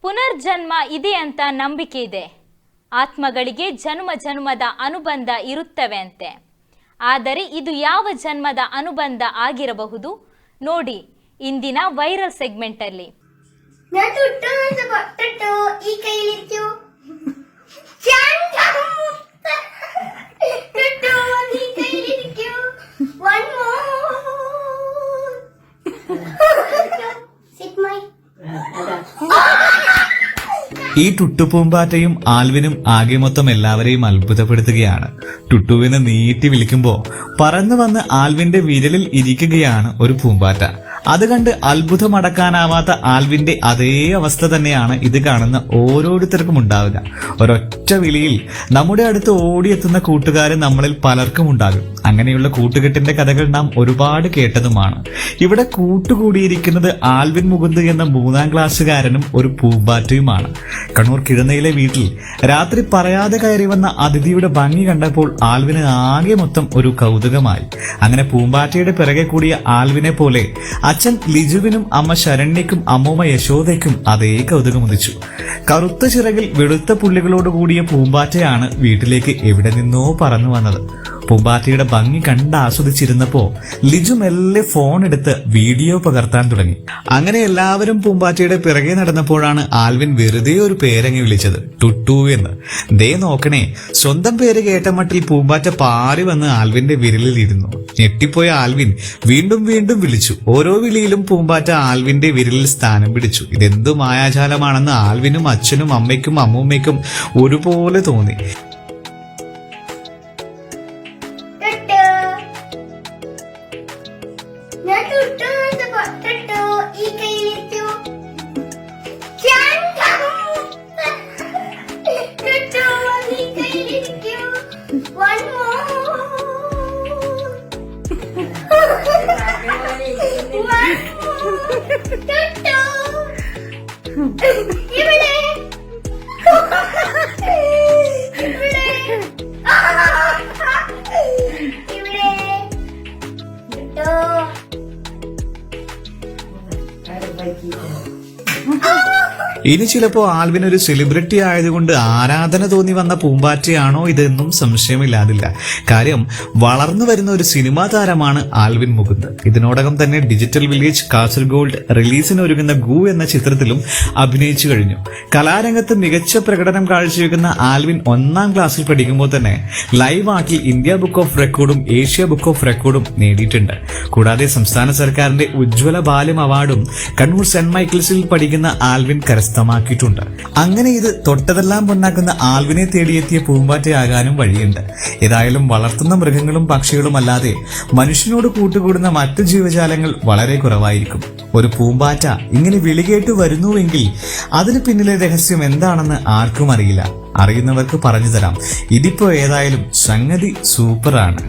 ಪುನರ್ಜನ್ಮ ಇದೆ ಅಂತ ನಂಬಿಕೆ ಇದೆ. ಆತ್ಮಗಳಿಗೆ ಜನ್ಮ ಜನ್ಮದ ಅನುಬಂಧ ಇರುತ್ತವೆ ಅಂತೆ. ಆದರೆ ಇದು ಯಾವ ಜನ್ಮದ ಅನುಬಂಧ ಆಗಿರಬಹುದು ನೋಡಿ ಇಂದಿನ ವೈರಲ್ ಸೆಗ್ಮೆಂಟ್ ಅಲ್ಲಿ. ഈ ടുട്ടുപൂമ്പാറ്റയും ആൽവിനും ആകെ മൊത്തം എല്ലാവരെയും അത്ഭുതപ്പെടുത്തുകയാണ്. ടുട്ടുവിനെ നീട്ടി വിളിക്കുമ്പോ പറന്നു വന്ന് ആൽവിന്റെ വിരലിൽ ഇരിക്കുകയാണ് ഒരു പൂമ്പാറ്റ. അത് കണ്ട് അത്ഭുതമടക്കാനാവാത്ത ആൽവിന്റെ അതേ അവസ്ഥ തന്നെയാണ് ഇത് കാണുന്ന ഓരോരുത്തർക്കും ഉണ്ടാവുക. ഒരൊറ്റ വിളിയിൽ നമ്മുടെ അടുത്ത് ഓടിയെത്തുന്ന കൂട്ടുകാരൻ നമ്മളിൽ പലർക്കും ഉണ്ടാകും. അങ്ങനെയുള്ള കൂട്ടുകെട്ടിന്റെ കഥകൾ നാം ഒരുപാട് കേട്ടതുമാണ്. ഇവിടെ കൂട്ടുകൂടിയിരിക്കുന്നത് ആൽവിൻ മുകുന്ദ് എന്ന 3ാം ക്ലാസ്സുകാരനും ഒരു പൂമ്പാറ്റയുമാണ്. കണ്ണൂർ കിഴന്നയിലെ വീട്ടിൽ രാത്രി പറയാതെ കയറി വന്ന അതിഥിയുടെ ഭംഗി കണ്ടപ്പോൾ ആൽവിന് ആകെ മൊത്തം ഒരു കൗതുകമായി. അങ്ങനെ പൂമ്പാറ്റയുടെ പിറകെ കൂടിയ ആൽവിനെ പോലെ അച്ഛൻ ലിജുവിനും അമ്മ ശരണ്യക്കും അമ്മൂമ്മ യശോദയ്ക്കും അതേ കൗതുകമുദിച്ചു. കറുത്ത ചിറകിൽ വെളുത്ത പുള്ളികളോട് കൂടിയ പൂമ്പാറ്റയാണ് വീട്ടിലേക്ക് എവിടെ നിന്നോ പറന്നു വന്നത്. പൂമ്പാറ്റയുടെ ഭംഗി കണ്ട് ആസ്വദിച്ചിരുന്നപ്പോ ലിജു മെല്ലെ ഫോൺ എടുത്ത് വീഡിയോ പകർത്താൻ തുടങ്ങി. അങ്ങനെ എല്ലാവരും പൂമ്പാറ്റയുടെ പിറകെ നടന്നപ്പോഴാണ് ആൽവിൻ വെറുതെ ഒരു പേരങ്ങി വിളിച്ചത്, ടുട്ടു എന്ന്. ദേ നോക്കണേ, സ്വന്തം പേര് കേട്ട മട്ടിൽ പൂമ്പാറ്റ പാറി വന്ന് ആൽവിന്റെ വിരലിൽ ഇരുന്നു. ഞെട്ടിപ്പോയ ആൽവിൻ വീണ്ടും വീണ്ടും വിളിച്ചു. ഓരോ വിളിയിലും പൂമ്പാറ്റ ആൽവിന്റെ വിരലിൽ സ്ഥാനം പിടിച്ചു. ഇതെന്തു മായാജാലമാണെന്ന് ആൽവിനും അച്ഛനും അമ്മയ്ക്കും അമ്മൂമ്മയ്ക്കും ഒരുപോലെ തോന്നി. ഇനി ചിലപ്പോ ആൽവിൻ ഒരു സെലിബ്രിറ്റി ആയതുകൊണ്ട് ആരാധന തോന്നി വന്ന പൂമ്പാറ്റയാണോ ഇതെന്നും സംശയമില്ലാതില്ല. കാര്യം വളർന്നു വരുന്ന ഒരു സിനിമാ താരമാണ് ആൽവിൻ മുകുന്ദ്. ഇതിനോടകം തന്നെ ഡിജിറ്റൽ വില്ലേജ് കാസർഗോഡ് റിലീസിനൊരുങ്ങുന്ന ഗു എന്ന ചിത്രത്തിലും അഭിനയിച്ചു കഴിഞ്ഞു. കലാരംഗത്ത് മികച്ച പ്രകടനം കാഴ്ചവെക്കുന്ന ആൽവിൻ 1ാം ക്ലാസ്സിൽ പഠിക്കുമ്പോൾ തന്നെ ലൈവ് ആർട്ടിൽ ഇന്ത്യ ബുക്ക് ഓഫ് റെക്കോർഡും ഏഷ്യ ബുക്ക് ഓഫ് റെക്കോർഡും നേടിയിട്ടുണ്ട്. കൂടാതെ സംസ്ഥാന സർക്കാരിന്റെ ഉജ്ജ്വല ബാല്യം അവാർഡും കണ്ണൂർ സെന്റ് മൈക്കിൾസിൽ പഠിക്കുന്ന ആൽവിൻ കരസ്ഥമാക്കിയിട്ടുണ്ട്. അങ്ങനെ ഇത് തൊട്ടതെല്ലാം പൊന്നാക്കുന്ന ആൽവിനെ തേടിയെത്തിയ പൂമ്പാറ്റയാകാനും വഴിയുണ്ട്. ഏതായാലും വളർത്തുന്ന മൃഗങ്ങളും പക്ഷികളും അല്ലാതെ മനുഷ്യനോട് കൂട്ടുകൂടുന്ന മറ്റു ജീവജാലങ്ങൾ വളരെ കുറവായിരിക്കും. ഒരു പൂമ്പാറ്റ ഇങ്ങനെ വിളികേട്ടു വരുന്നുവെങ്കിൽ അതിന് പിന്നിലെ രഹസ്യം എന്താണെന്ന് ആർക്കും അറിയില്ല. അറിയുന്നവർക്ക് പറഞ്ഞു തരാം. ഇതിപ്പോ ഏതായാലും സംഗതി സൂപ്പറാണ്.